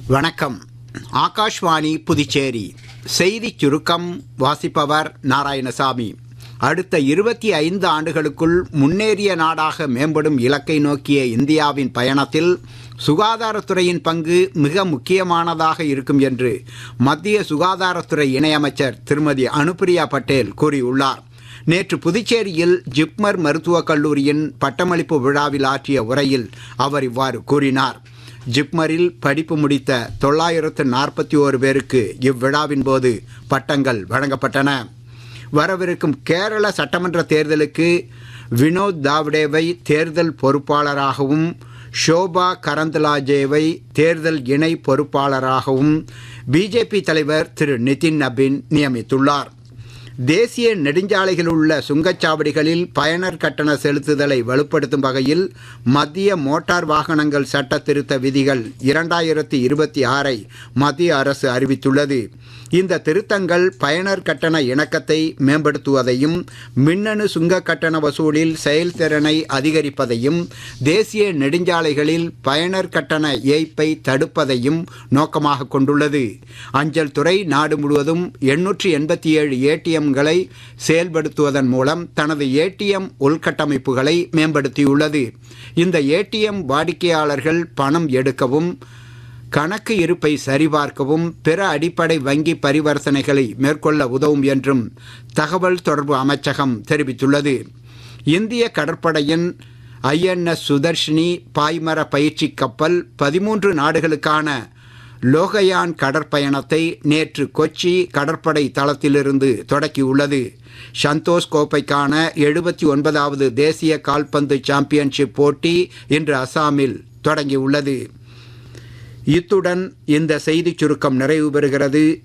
வணக்கம். ஆகாஷ்வாணி புதுச்சேரி செய்திச் சுருக்கம் வாசிப்பவர் நாராயணசாமி. அடுத்த 25 ஆண்டுகளுக்குள் முன்னேறிய நாடாக மேம்படும் இலக்கை நோக்கிய இந்தியாவின் பயணத்தில் சுகாதாரத்துறையின் பங்கு மிக முக்கியமானதாக இருக்கும் என்று மத்திய சுகாதாரத்துறை இணையமைச்சர் திருமதி அனுப்பிரியா பட்டேல் கூறியுள்ளார். நேற்று புதுச்சேரியில் ஜிப்மர் மருத்துவக் கல்லூரியின் பட்டமளிப்பு விழாவில் ஆற்றிய உரையில் அவர் இவ்வாறு கூறினார். ஜிப்மரில் படிப்பு முடித்த 941 பேருக்கு இவ்விழாவின் போது பட்டங்கள் வழங்கப்பட்டன. வரவிருக்கும் கேரள சட்டமன்ற தேர்தலுக்கு வினோத் தாவ்டேவை தேர்தல் பொறுப்பாளராகவும் ஷோபா கரந்தலாஜேவை தேர்தல் இணை பொறுப்பாளராகவும் பிஜேபி தலைவர் திரு நிதின் நபீன் நியமித்துள்ளார். தேசிய நெடுஞ்சாலைகளில் உள்ள சுங்கச்சாவடிகளில் பயனர் கட்டண செலுத்துதலை வலுப்படுத்தும் வகையில் மத்திய மோட்டார் வாகனங்கள் சட்ட திருத்த விதிகள் 2026 மத்திய அரசு அறிவித்துள்ளது. இந்த திருத்தங்கள் பயனர் கட்டண இணக்கத்தை மேம்படுத்துவதையும் மின்னணு சுங்க கட்டண வசூலில் செயல்திறனை அதிகரிப்பதையும் தேசிய நெடுஞ்சாலைகளில் பயனர் கட்டண ஏய்ப்பை தடுப்பதையும் நோக்கமாக கொண்டுள்ளது. அஞ்சல் துறை நாடு முழுவதும் 887 ஏடிஎம்களை செயல்படுத்துவதன் மூலம் தனது ஏடிஎம் உள்கட்டமைப்புகளை மேம்படுத்தியுள்ளது. இந்த ஏடிஎம் வாடிக்கையாளர்கள் பணம் எடுக்கவும் கணக்கு இருப்பை சரிபார்க்கவும் பிற அடிப்படை வங்கி பரிவர்த்தனைகளை மேற்கொள்ள உதவும் என்றும் தகவல் தொடர்பு அமைச்சகம் தெரிவித்துள்ளது. இந்திய கடற்படையின் INS சுதர்ஷினி பாய்மர பயிற்சி கப்பல் 13 நாடுகளுக்கான லோகயான் கடற்பயணத்தை நேற்று கொச்சி கடற்படை தளத்திலிருந்து தொடக்கியுள்ளது. சந்தோஷ் கோப்பைக்கான 79வது தேசிய கால்பந்து சாம்பியன்ஷிப் போட்டி இன்று அசாமில் தொடங்கியுள்ளது. இத்துடன் இந்த செய்திச் சுருக்கம் நிறைவு பெறுகிறது.